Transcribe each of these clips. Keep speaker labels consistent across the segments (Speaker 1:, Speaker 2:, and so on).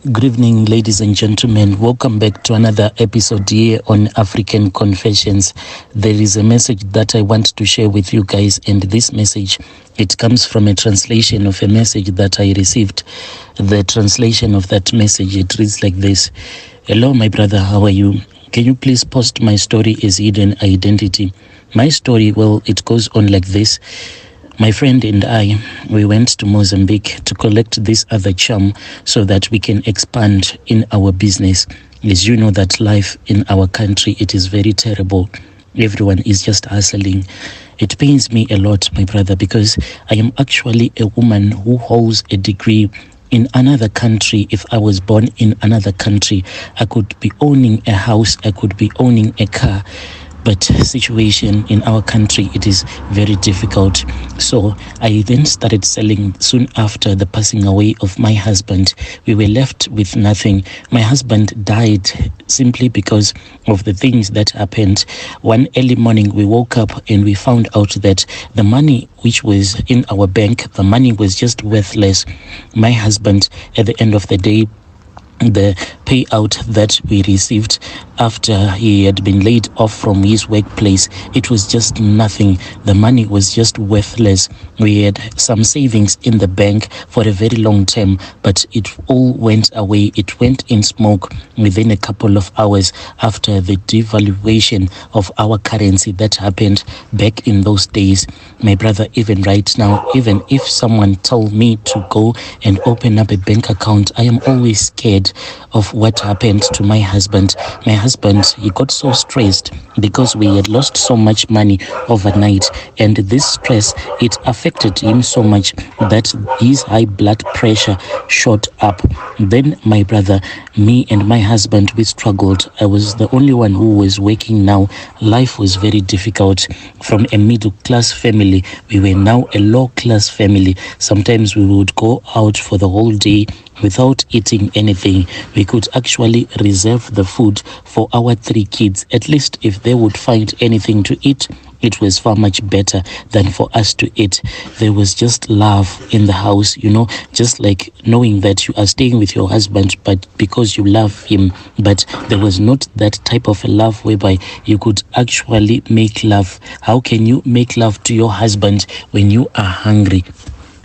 Speaker 1: Good evening, ladies and gentlemen. Welcome back to another episode here on African Confessions. There is a message that I want to share with you guys, and this message, it comes from a translation of a message that I received. The translation of that message, it reads like this. Hello, my brother, how are you? Can you please post my story as hidden identity? My story, well, it goes on like this. My friend and I, we went to Mozambique to collect this other charm so that we can expand in our business. As you know that life in our country, it is very terrible. Everyone is just hustling. It pains me a lot, my brother, because I am actually a woman who holds a degree in another country. If I was born in another country, I could be owning a house, I could be owning a car. But situation in our country, it is very difficult. So I then started selling soon after the passing away of my husband. We were left with nothing. My husband died simply because of the things that happened. One early morning, we woke up and we found out that the money which was in our bank, the money was just worthless. My husband, at the end of the day, the payout that we received after he had been laid off from his workplace, it was just nothing. The money was just worthless. We had some savings in the bank for a very long time, but it all went away. It went in smoke within a couple of hours after the devaluation of our currency that happened back in those days. My brother, even right now, even if someone told me to go and open up a bank account, I am always scared of what happened to my husband. My husband, he got so stressed because we had lost so much money overnight, and this stress, it affected him so much that his high blood pressure shot up. Then my brother, me and my husband, we struggled. I was the only one who was working now. Life was very difficult. From a middle class family, we were now a low class family. Sometimes we would go out for the whole day without eating anything. We could actually reserve the food for our 3 kids. At least if they would find anything to eat, it was far much better than for us to eat. There was just love in the house, just like knowing that you are staying with your husband, but because you love him. But there was not that type of a love whereby you could actually make love. How can you make love to your husband when you are hungry?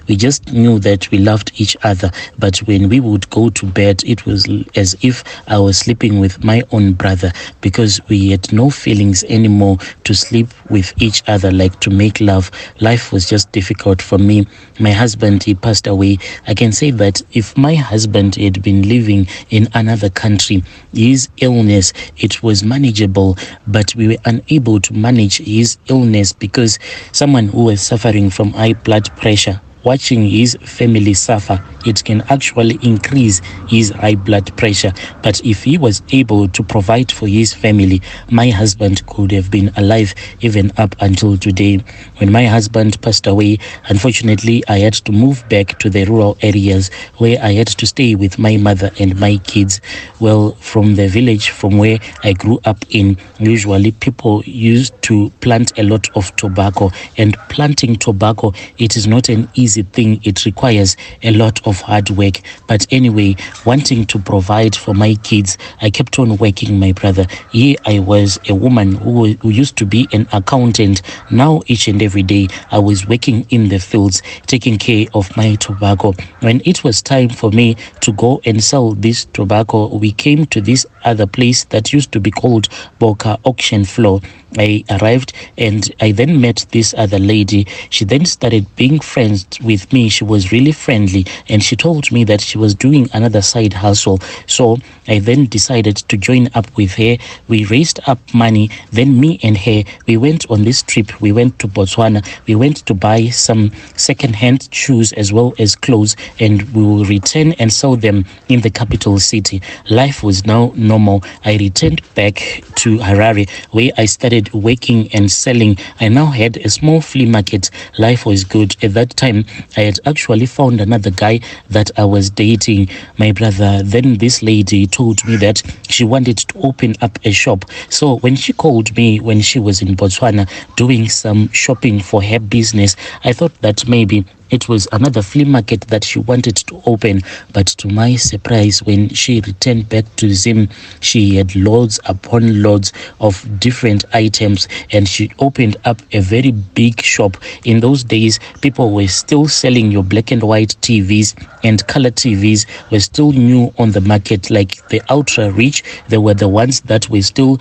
Speaker 1: We just knew that we loved each other, but when we would go to bed, it was as if I was sleeping with my own brother, because we had no feelings anymore to sleep with each other, like to make love. Life was just difficult for me. My husband, he passed away. I can say that if my husband had been living in another country, his illness, it was manageable, but we were unable to manage his illness because someone who was suffering from high blood pressure, watching his family suffer, it can actually increase his high blood pressure. But if he was able to provide for his family, my husband could have been alive even up until today. When my husband passed away, unfortunately, I had to move back to the rural areas where I had to stay with my mother and my kids. Well, from the village from where I grew up in, usually people used to plant a lot of tobacco, and planting tobacco, it is not an easy thing. It requires a lot of hard work. But anyway, wanting to provide for my kids, I kept on working, my brother. Here I was a woman who used to be an accountant. Now each and every day I was working in the fields, taking care of my tobacco. When it was time for me to go and sell this tobacco, we came to this other place that used to be called Boca Auction Floor. I arrived and I then met this other lady. She then started being friends with me. She was really friendly, and she told me that she was doing another side hustle. So I then decided to join up with her. We raised up money. Then me and her, we went on this trip. We went to Botswana. We went to buy some second-hand shoes as well as clothes, and we will return and sell them in the capital city. Life was now normal. I returned back to Harare, where I started working and selling. I now had a small flea market. Life was good. At that time, I had actually found another guy that I was dating, my brother. Then this lady told me that she wanted to open up a shop. So when she called me when she was in Botswana doing some shopping for her business, I thought that maybe It was another flea market that she wanted to open, but to my surprise, when she returned back to Zim, she had loads upon loads of different items, and she opened up a very big shop. In those days, people were still selling your black and white TVs, and color TVs were still new on the market, like the ultra rich. They were the ones that were still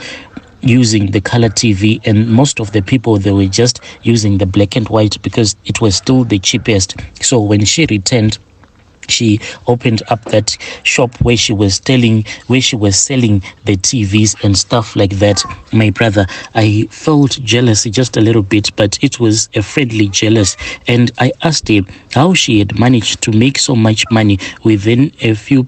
Speaker 1: using the color TV, and most of the people, they were just using the black and white because it was still the cheapest. So when she returned, she opened up that shop where she was selling the TVs and stuff like that. My brother, I felt jealous just a little bit, but it was a friendly jealous. And I asked her how she had managed to make so much money within a few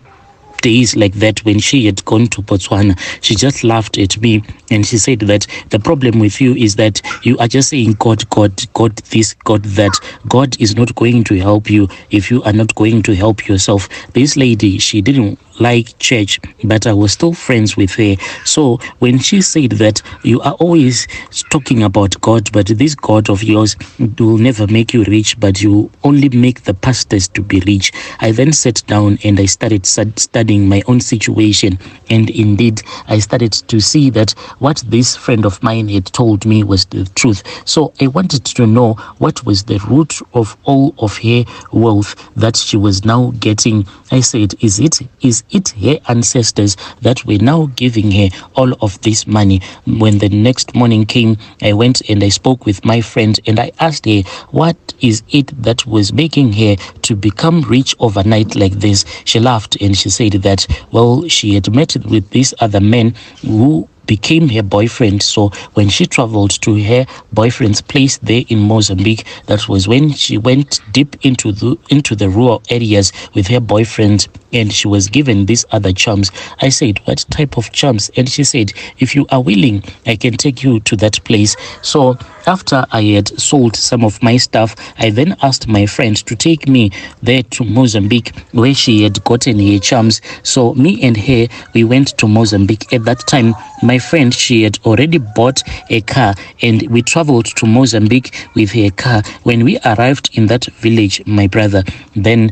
Speaker 1: days like that when she had gone to Botswana. She just laughed at me and she said that the problem with you is that you are just saying God, God, God this, God that. God is not going to help you if you are not going to help yourself. This lady, she didn't like church, but I was still friends with her. So when she said that you are always talking about God, but this God of yours will never make you rich, but you only make the pastors to be rich, I then sat down and I started studying my own situation. And indeed, I started to see that what this friend of mine had told me was the truth. So I wanted to know what was the root of all of her wealth that she was now getting. I said, is it her ancestors that were now giving her all of this money? When the next morning came, I went and I spoke with my friend and I asked her, what is it that was making her to become rich overnight like this? She laughed and she said that, well, she had met with this other man who became her boyfriend. So when she traveled to her boyfriend's place there in Mozambique, that was when she went deep into the rural areas with her boyfriend, and she was given these other charms. I said, what type of charms? And she said, if you are willing, I can take you to that place. So after I had sold some of my stuff, I then asked my friend to take me there to Mozambique where she had gotten her charms. So me and her, we went to Mozambique. At that time, my friend, she had already bought a car and we traveled to Mozambique with her car. When we arrived in that village, my brother, then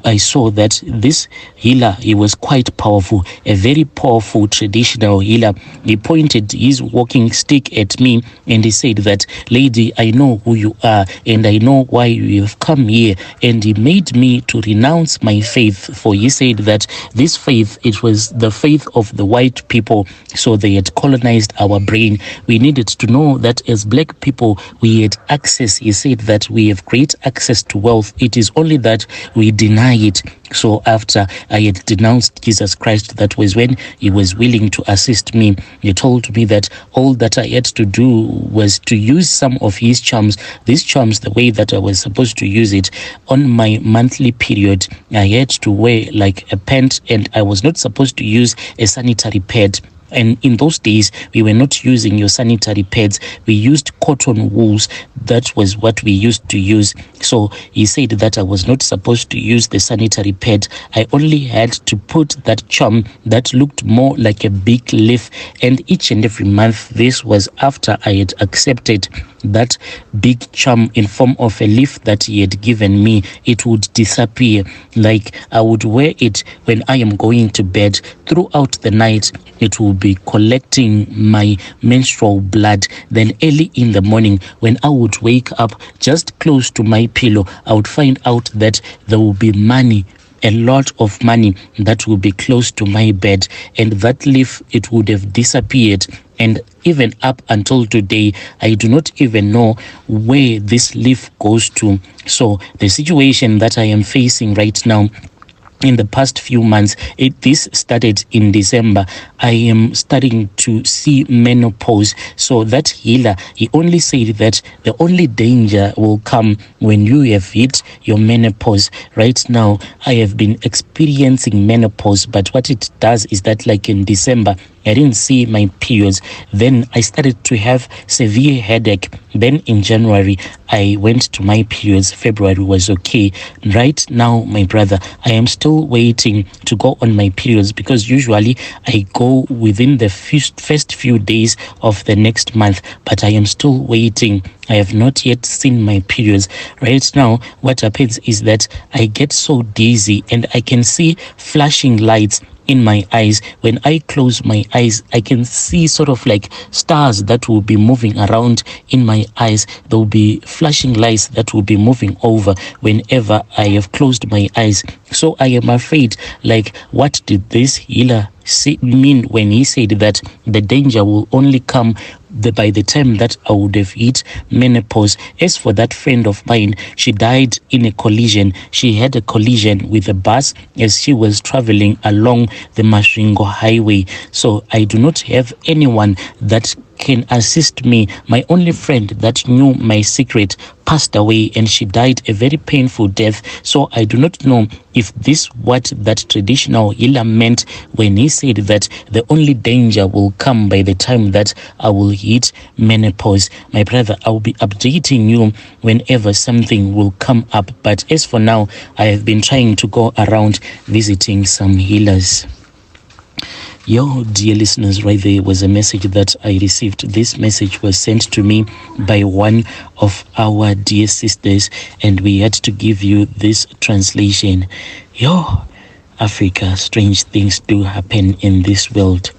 Speaker 1: I saw that this healer, he was quite powerful, a very powerful traditional healer. He pointed his walking stick at me and he said that, lady, I know who you are and I know why you have come here. And he made me to renounce my faith, for he said that this faith, it was the faith of the white people. So they had colonized our brain. We needed to know that as black people, we had access. He said that we have great access to wealth. It is only that we deny it. So after I had denounced Jesus Christ, that was when he was willing to assist me. He told me that all that I had to do was to use some of his charms, these charms, the way that I was supposed to use it. On my monthly period, I had to wear like a pant, and I was not supposed to use a sanitary pad. And in those days, we were not using your sanitary pads. We used cotton wools. That was what we used to use. So he said that I was not supposed to use the sanitary pad. I only had to put that charm that looked more like a big leaf. And each and every month, this was after I had accepted that big charm in form of a leaf that he had given me. It would disappear. Like I would wear it when I am going to bed. Throughout the night, it will be collecting my menstrual blood. Then early in the morning, when I would wake up just close to my pillow, I would find out that there will be money, a lot of money that will be close to my bed, and that leaf, it would have disappeared. And even up until today, I do not even know where this leaf goes to. So the situation that I am facing right now, in the past few months, this started in December, I am starting to see menopause. So that healer, he only said that the only danger will come when you have hit your menopause. Right now, I have been experiencing menopause, but what it does is that, like in December, I didn't see my periods. Then I started to have severe headache. Then in January, I went to my periods. February was okay. Right now, my brother, I am still waiting to go on my periods, because usually I go within the first few days of the next month, but I am still waiting. I have not yet seen my periods. Right now, what happens is that I get so dizzy and I can see flashing lights in my eyes. When I close my eyes, I can see sort of like stars that will be moving around in my eyes. There will be flashing lights that will be moving over whenever I have closed my eyes. So I am afraid, like, what did this healer mean when he said that the danger will only come by the time that I would have hit menopause? As for that friend of mine, she died in a collision. She had a collision with a bus as she was traveling along the Masvingo highway. So I do not have anyone that can assist me. My only friend that knew my secret passed away, and she died a very painful death. So I do not know if this what that traditional healer meant when he said that the only danger will come by the time that I will hit menopause. My brother, I will be updating you whenever something will come up. But as for now, I have been trying to go around visiting some healers. Yo, dear listeners, right there was a message that I received. This message was sent to me by one of our dear sisters, and we had to give you this translation. Yo, Africa, strange things do happen in this world.